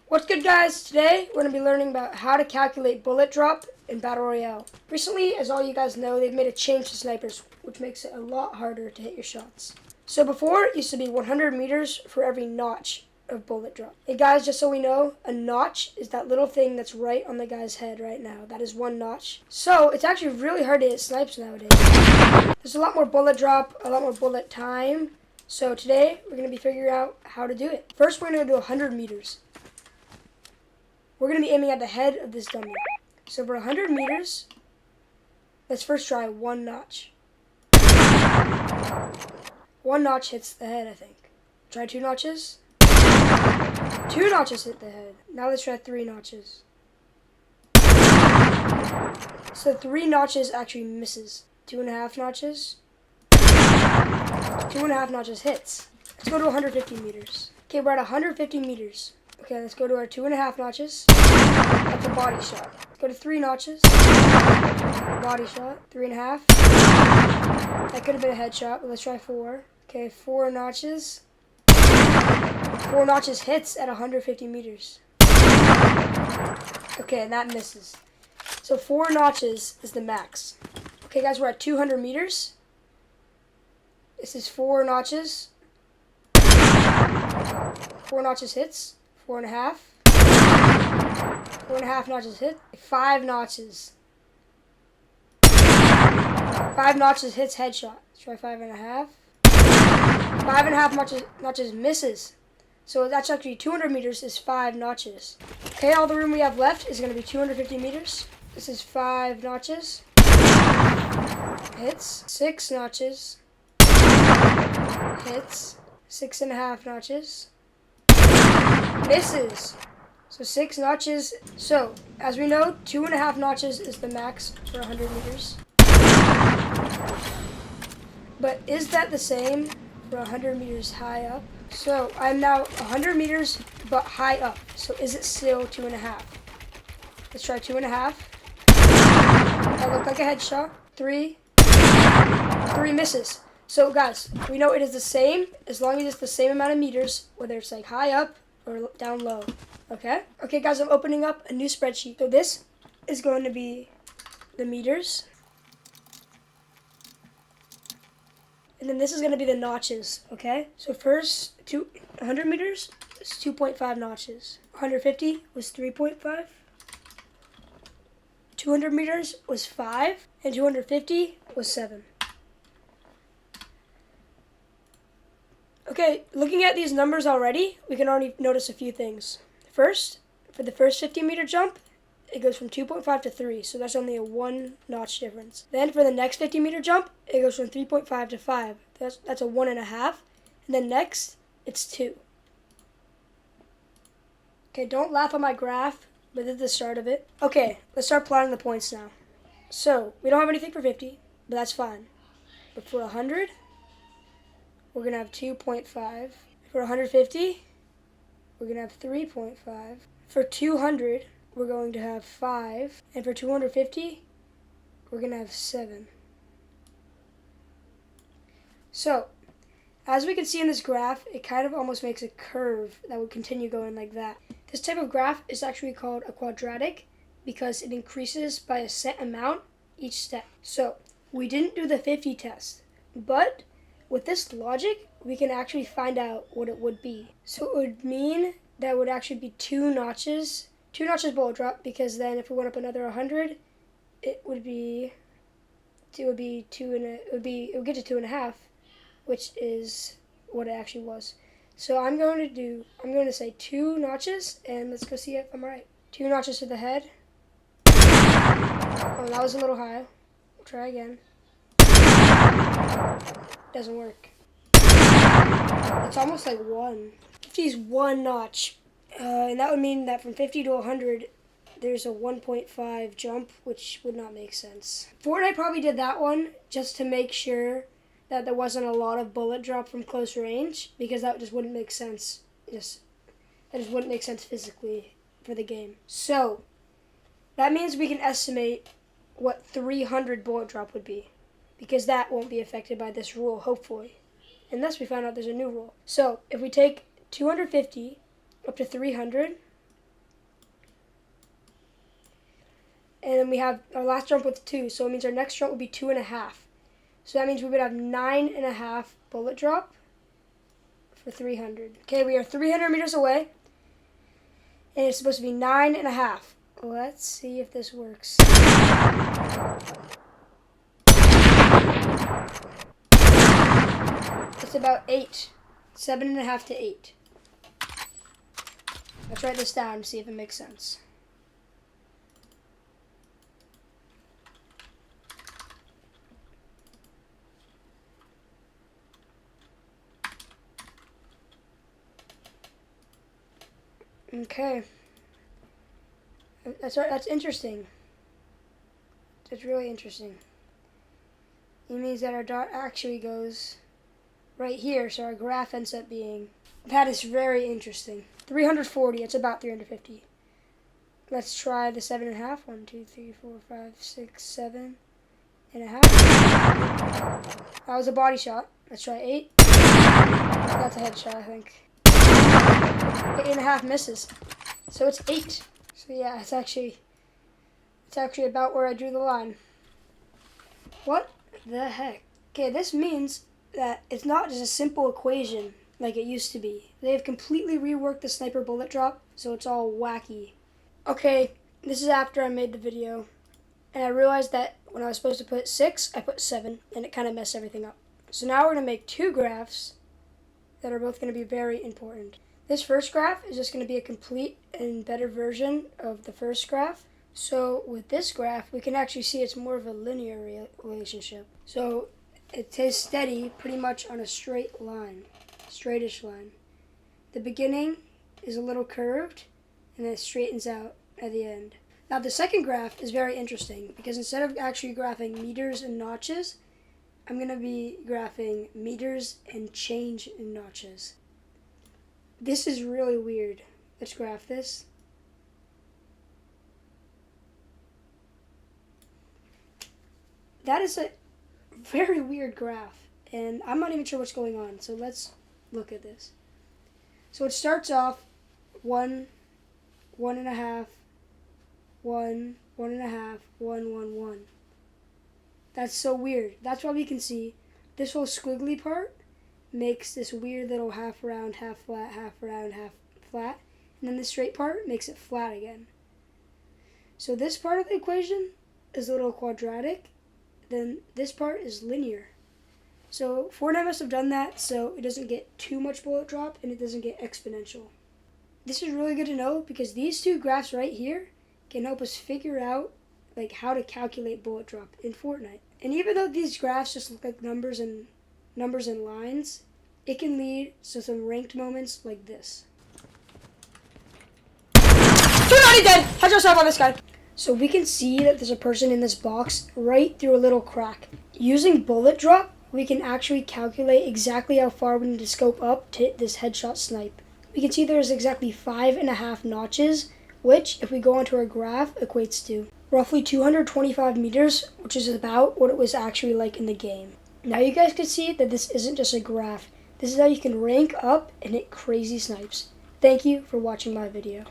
What's good, guys? Today we're going to be learning about how to calculate bullet drop in Battle Royale. Recently, as all you guys know, they've made a change to snipers, which makes it a lot harder to hit your shots. So before, it used to be 100 meters for every notch of bullet drop. Hey guys, just so we know, a notch is that little thing that's right on the guy's head right now. That is one notch. So it's actually really hard to hit snipes nowadays. There's a lot more bullet drop, a lot more bullet time. So today, we're going to be figuring out how to do it. First, we're going to do 100 meters. We're going to be aiming at the head of this dummy. So for 100 meters, let's first try one notch. One notch hits the head, I think. Try two notches. Two notches hit the head. Now let's try three notches. So three notches actually misses. 2.5 notches. 2.5 notches hits. Let's go to 150 meters. Okay, we're at 150 meters. Okay, let's go to our 2.5 notches. That's a body shot. Let's go to 3 notches. Body shot. 3.5. That could have been a headshot, but let's try 4. Okay, 4 notches. 4 notches hits at 150 meters. Okay, and that misses. So 4 notches is the max. Okay, guys, we're at 200 meters. This is 4 notches. 4 notches hits. 4.5. 4.5 notches hit. 5 notches. 5 notches hits headshot. Let's try 5.5. 5.5 notches misses. So that's actually 200 meters is 5 notches. Okay, all the room we have left is going to be 250 meters. This is 5 notches. Hits. 6 notches. Hits. 6.5 notches. Misses. So 6 notches. So, as we know, 2.5 notches is the max for 100 meters. But is that the same for 100 meters high up? So, I'm now 100 meters, but high up. So, is it still 2.5? Let's try 2.5. That looked like a headshot. 3. 3 misses. So, guys, we know it is the same as long as it's the same amount of meters, whether it's like high up or down low. Okay? Okay, guys, I'm opening up a new spreadsheet. So this is going to be the meters. And then this is going to be the notches, okay? So first, 100 meters is 2.5 notches. 150 was 3.5. 200 meters was 5. And 250 was 7. Okay, looking at these numbers already, we can already notice a few things. First, for the first 50-meter jump, it goes from 2.5 to 3, so that's only a 1 notch difference. Then for the next 50-meter jump, it goes from 3.5 to 5. That's a 1.5. And then next, it's 2. Okay, don't laugh at my graph, but this is the start of it. Okay, let's start plotting the points now. So, we don't have anything for 50, but that's fine. But for 100, we're going to have 2.5. For 150, we're going to have 3.5. For 200, we're going to have 5. And for 250, we're going to have 7. So, as we can see in this graph, it kind of almost makes a curve that would continue going like that. This type of graph is actually called a quadratic because it increases by a set amount each step. So, we didn't do the 50 test, but with this logic, we can actually find out what it would be. So it would mean that it would actually be 2 notches bullet drop, because then if we went up another 100, it would get to 2.5, which is what it actually was. So I'm going to say 2 notches, and let's go see if I'm right. 2 notches to the head. Oh, that was a little high. We'll try again. Doesn't work. It's almost like 1. 50 is 1 notch. And that would mean that from 50 to 100, there's a 1.5 jump, which would not make sense. Fortnite probably did that one just to make sure that there wasn't a lot of bullet drop from close range, because that just wouldn't make sense. That just wouldn't make sense physically for the game. So, that means we can estimate what 300 bullet drop would be, because that won't be affected by this rule, hopefully, unless we find out there's a new rule. So if we take 250 up to 300, And then we have our last jump with 2, so it means our next jump will be 2.5. So that means we would have 9.5 bullet drop for 300. Okay, we are 300 meters away, and it's supposed to be 9.5. Let's see if this works. It's about 8. 7.5 to 8. Let's write this down and see if it makes sense. Okay. That's right. That's interesting. That's really interesting. It means that our dot actually goes right here, so our graph ends up being... That is very interesting. 340. It's about 350. Let's try the 7.5. 1, 2, 3, 4, 5, 6, 7.5. That was a body shot. Let's try 8. That's a headshot, I think. 8.5 misses. So it's 8. So yeah, it's actually about where I drew the line. What the heck? Okay, this means that it's not just a simple equation like it used to be. They have completely reworked the sniper bullet drop, so it's all wacky. Okay, this is after I made the video, and I realized that when I was supposed to put 6, I put 7, and it kind of messed everything up. So now we're going to make 2 graphs that are both going to be very important. This first graph is just going to be a complete and better version of the first graph. So with this graph, we can actually see it's more of a linear relationship. So it stays steady pretty much on a straight line, straightish line. The beginning is a little curved, and then it straightens out at the end. Now the second graph is very interesting because instead of actually graphing meters and notches, I'm going to be graphing meters and change in notches. This is really weird. Let's graph this. That is a very weird graph, and I'm not even sure what's going on, so let's look at this. So it starts off 1, 1.5, 1, 1.5, 1, 1, 1. That's so weird. That's why we can see this whole squiggly part makes this weird little half round, half flat, half round, half flat. And then the straight part makes it flat again. So this part of the equation is a little quadratic. Then this part is linear. So Fortnite must have done that so it doesn't get too much bullet drop and it doesn't get exponential. This is really good to know because these 2 graphs right here can help us figure out like how to calculate bullet drop in Fortnite. And even though these graphs just look like numbers and lines, it can lead to some ranked moments like this. 290 dead! How'd yourself on this guy? So we can see that there's a person in this box right through a little crack. Using bullet drop, we can actually calculate exactly how far we need to scope up to hit this headshot snipe. We can see there's exactly 5.5 notches, which, if we go onto our graph, equates to roughly 225 meters, which is about what it was actually like in the game. Now you guys can see that this isn't just a graph. This is how you can rank up and hit crazy snipes. Thank you for watching my video.